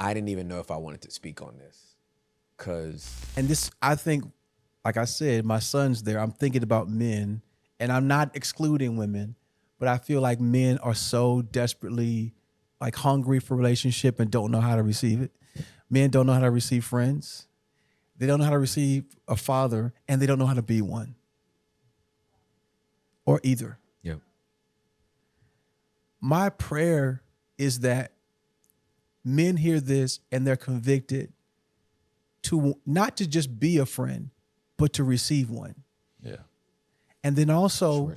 I didn't even know if I wanted to speak on this. And this, I think, like I said, my son's there. I'm thinking about men, and I'm not excluding women, but I feel like men are so desperately like hungry for relationship and don't know how to receive it. Men don't know how to receive friends. They don't know how to receive a father, and they don't know how to be one. Or either. Yep. My prayer is that men hear this and they're convicted to not to just be a friend, but to receive one. Yeah. And then also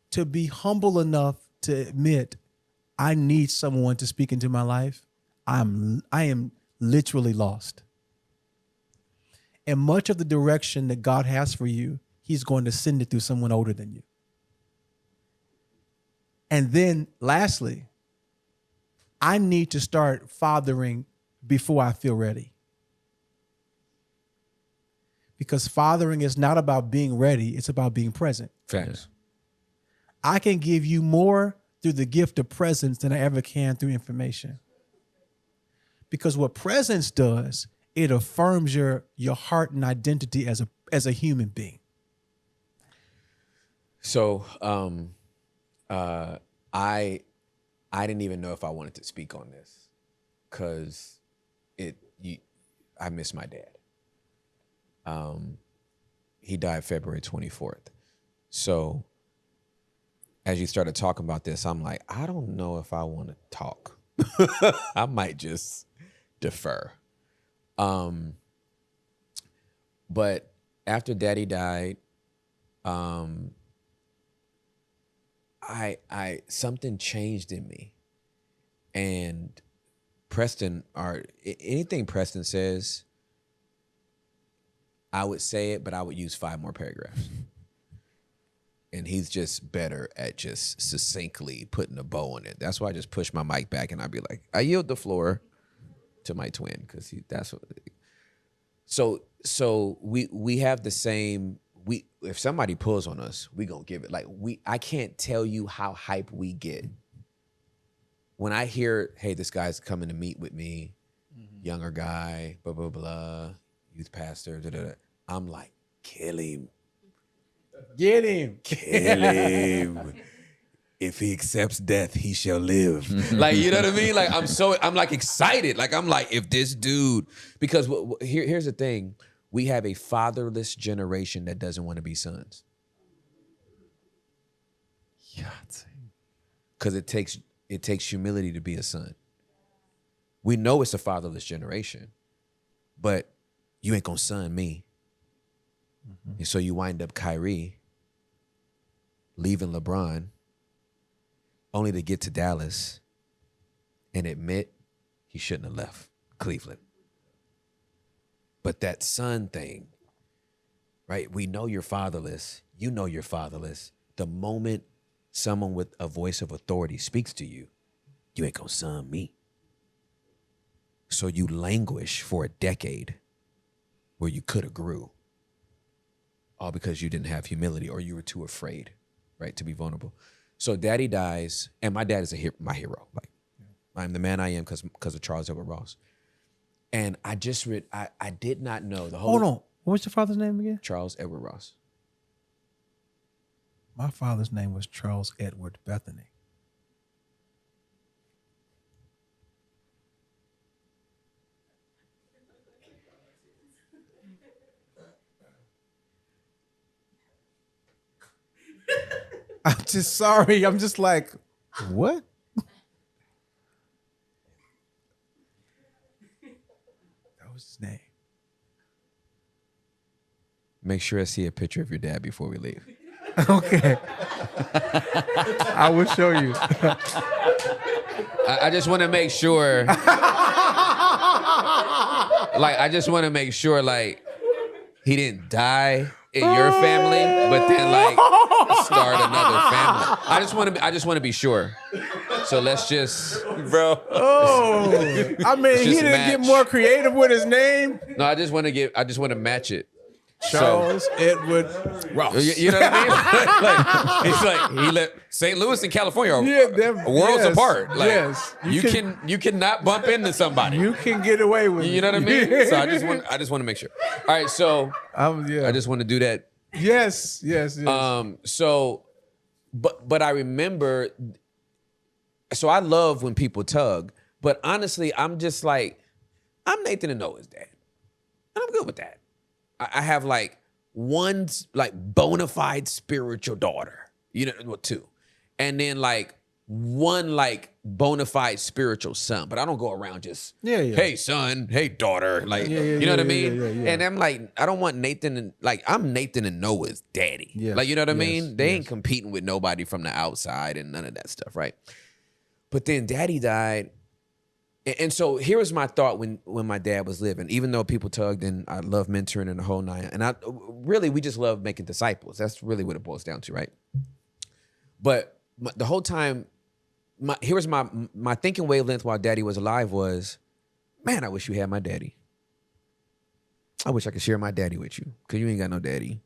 to be humble enough to admit, I need someone to speak into my life. I am literally lost. And much of the direction that God has for you, he's going to send it through someone older than you. And then lastly, I need to start fathering before I feel ready. Because fathering is not about being ready, it's about being present. Facts. I can give you more through the gift of presence than I ever can through information. Because what presence does, it affirms your heart and identity as a human being. So I didn't even know if I wanted to speak on this because I miss my dad. He died February 24th. So as you started talking about this, I'm like, I don't know if I want to talk. I might just defer. But after Daddy died, I something changed in me, and anything Preston says, I would say it, but I would use 5 more paragraphs. And he's just better at just succinctly putting a bow on it. That's why I just push my mic back and I'd be like, I yield the floor to my twin because that's what. So we have the same. If somebody pulls on us, we gonna give it. I can't tell you how hype we get when I hear, hey, this guy's coming to meet with me, younger guy, blah blah blah, youth pastor. Da, da, da. I'm like, kill him. Get him. Kill him. If he accepts death, he shall live. Like, you know what I mean? Like, I'm like excited. Like, I'm like, if this dude, because here's the thing. We have a fatherless generation that doesn't want to be sons. Yeah. Because it takes humility to be a son. We know it's a fatherless generation, but you ain't gonna son me. Mm-hmm. And so you wind up Kyrie leaving LeBron only to get to Dallas and admit he shouldn't have left Cleveland. But that son thing, right? We know you're fatherless. You know you're fatherless. The moment someone with a voice of authority speaks to you, you ain't gonna son me. So you languish for a decade where you could have grew, all because you didn't have humility or you were too afraid, right, to be vulnerable. So Daddy dies, and my dad is my hero. Like, I'm the man I am because of Charles Edward Ross. And I just read, I did not know the whole. Hold on. What's your father's name again? Charles Edward Ross. My father's name was Charles Edward Bethany. I'm just sorry. I'm just like, what? That was his name. Make sure I see a picture of your dad before we leave. Okay. I will show you. I just want to make sure. I just want to make sure, he didn't die in your family, but then, start another family. I just want to be sure. So let's just, bro. Oh, I mean, he didn't get more creative with his name. No, I just want to match it. Charles Edward Ross. You know what I mean? It's like he let St. Louis and California are worlds apart. Like you cannot bump into somebody. You can get away with it. You know what I mean? So I just want to make sure. All right, so yeah. I just want to do that. Yes. So, but I remember. So I love when people tug, but honestly, I'm just like, I'm Nathan and Noah's dad, and I'm good with that. I have like one like bona fide spiritual daughter, well, two, and then like one like bona fide spiritual son. But I don't go around just hey son, hey daughter, like you know what I mean. And I'm like, I don't want Nathan and like I'm Nathan and Noah's daddy. Like you know what I mean. They ain't competing with nobody from the outside and none of that stuff, right? But then Daddy died. And so here was my thought when my dad was living, even though people tugged and I love mentoring and the whole nine. And we just love making disciples. That's really what it boils down to, right? But the whole time, here was my thinking wavelength while Daddy was alive was, man, I wish you had my daddy. I wish I could share my daddy with you because you ain't got no daddy.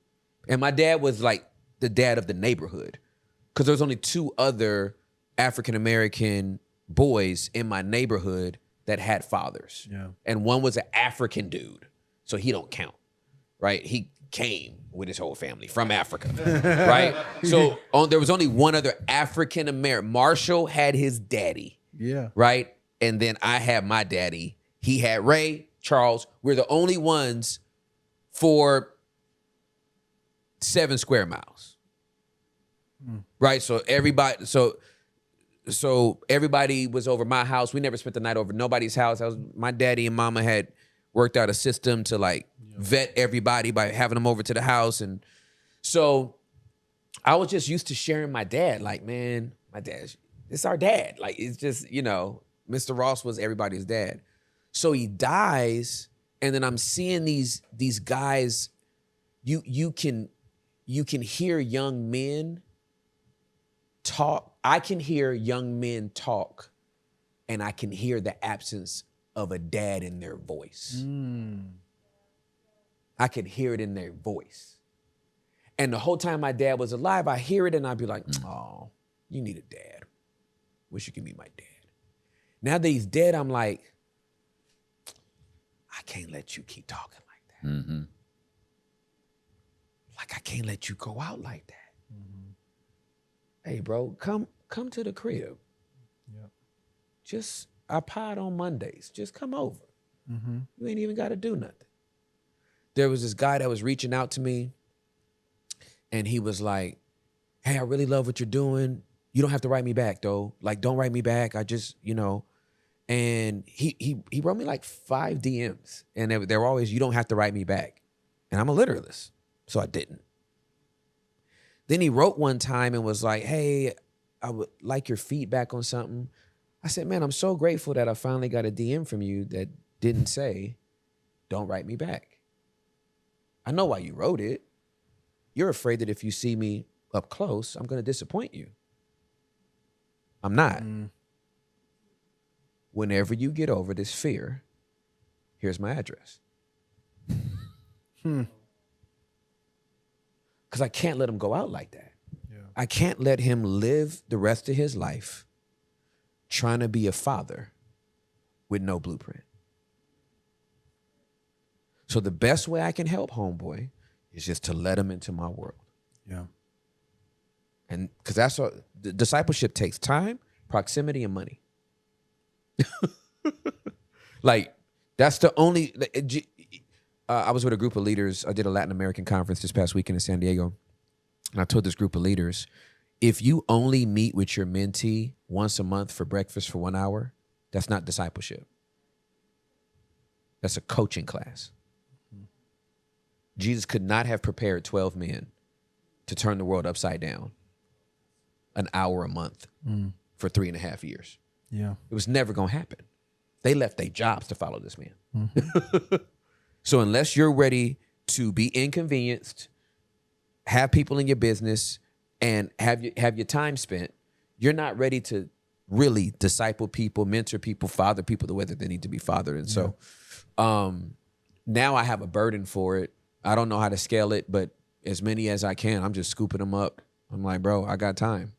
And my dad was like the dad of the neighborhood because there was only two other African-American boys in my neighborhood that had fathers. Yeah. And one was an African dude. So he don't count, right? He came with his whole family from Africa, right? So there was only one other African-American. Marshall had his daddy, right? And then I had my daddy. He had Ray, Charles. We're the only ones for 7 square miles, right? So everybody was over my house. We never spent the night over nobody's house. My daddy and mama had worked out a system to like vet everybody by having them over to the house. And so I was just used to sharing my dad. Like, man, my dad, it's our dad. Like, it's just, Mr. Ross was everybody's dad. So he dies, and then I'm seeing these guys. You can hear young men talk. I can hear young men talk, and I can hear the absence of a dad in their voice. I could hear it in their voice. And the whole time my dad was alive, I hear it and I'd be like, oh, you need a dad. Wish you could be my dad. Now that he's dead, I'm like, I can't let you keep talking like that. Mm-hmm. Like, I can't let you go out like that. Mm-hmm. Hey, bro, come to the crib. Yep. Just, I pod on Mondays. Just come over. Mm-hmm. You ain't even got to do nothing. There was this guy that was reaching out to me, and he was like, hey, I really love what you're doing. You don't have to write me back, though. Like, don't write me back. I just, And he wrote me like 5 DMs, and they were always, you don't have to write me back. And I'm a literalist, so I didn't. Then he wrote one time and was like, hey, I would like your feedback on something. I said, man, I'm so grateful that I finally got a DM from you that didn't say, don't write me back. I know why you wrote it. You're afraid that if you see me up close, I'm going to disappoint you. I'm not. Whenever you get over this fear, here's my address. Because I can't let him go out like that. Yeah. I can't let him live the rest of his life trying to be a father with no blueprint. So the best way I can help homeboy is just to let him into my world. Yeah. And because that's what the discipleship takes: time, proximity, and money. Like, that's the only. I was with a group of leaders. I did a Latin American conference this past weekend in San Diego. And I told this group of leaders, if you only meet with your mentee once a month for breakfast for 1 hour, that's not discipleship. That's a coaching class. Jesus could not have prepared 12 men to turn the world upside down an hour a month for 3.5 years. Yeah. It was never going to happen. They left their jobs to follow this man. Mm-hmm. So unless you're ready to be inconvenienced, have people in your business, and have your time spent, you're not ready to really disciple people, mentor people, father people the way that they need to be fathered. And so now I have a burden for it, I don't know how to scale it, but as many as I can, I'm just scooping them up. I'm like, bro, I got time,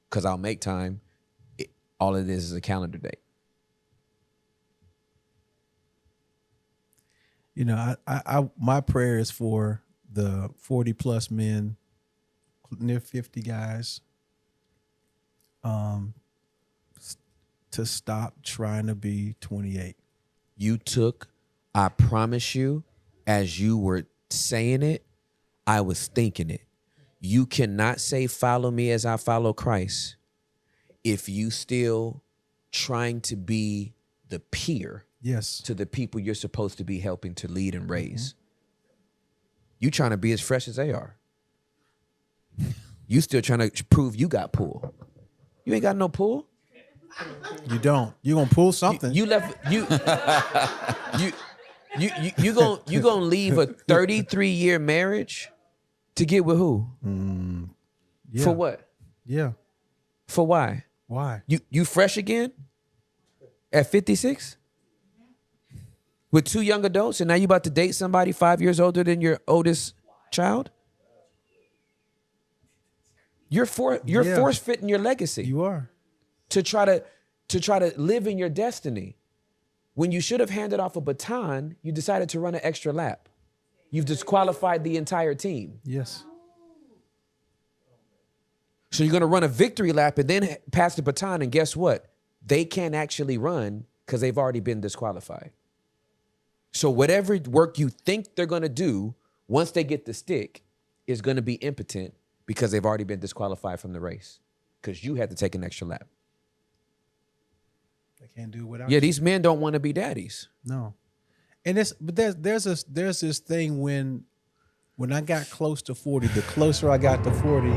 because I'll make time. All it is a calendar date. You know, I my prayer is for the 40 plus men, near 50 guys, to stop trying to be 28. You took, I promise you, as you were saying it, I was thinking it. You cannot say, follow me as I follow Christ, if you still trying to be the peer Yes. to the people you're supposed to be helping to lead and raise. You trying to be as fresh as they are. You still trying to prove you got pull. You ain't got no pull. You don't. You gonna pull something. You left you gonna leave a 33-year marriage to get with who? Yeah. For what? Yeah. For why? Why? You fresh again at 56 with 2 young adults, and now you about to date somebody 5 years older than your oldest child? You're force fitting your legacy. You are. To try to live in your destiny. When you should have handed off a baton, you decided to run an extra lap. You've disqualified the entire team. Yes. So you're going to run a victory lap and then pass the baton, and guess what? They can't actually run because they've already been disqualified. So whatever work you think they're going to do once they get the stick is going to be impotent because they've already been disqualified from the race because you had to take an extra lap. They can't do it without Yeah, these men don't want to be daddies. No. And there's this thing when I got close to 40, the closer I got to 40,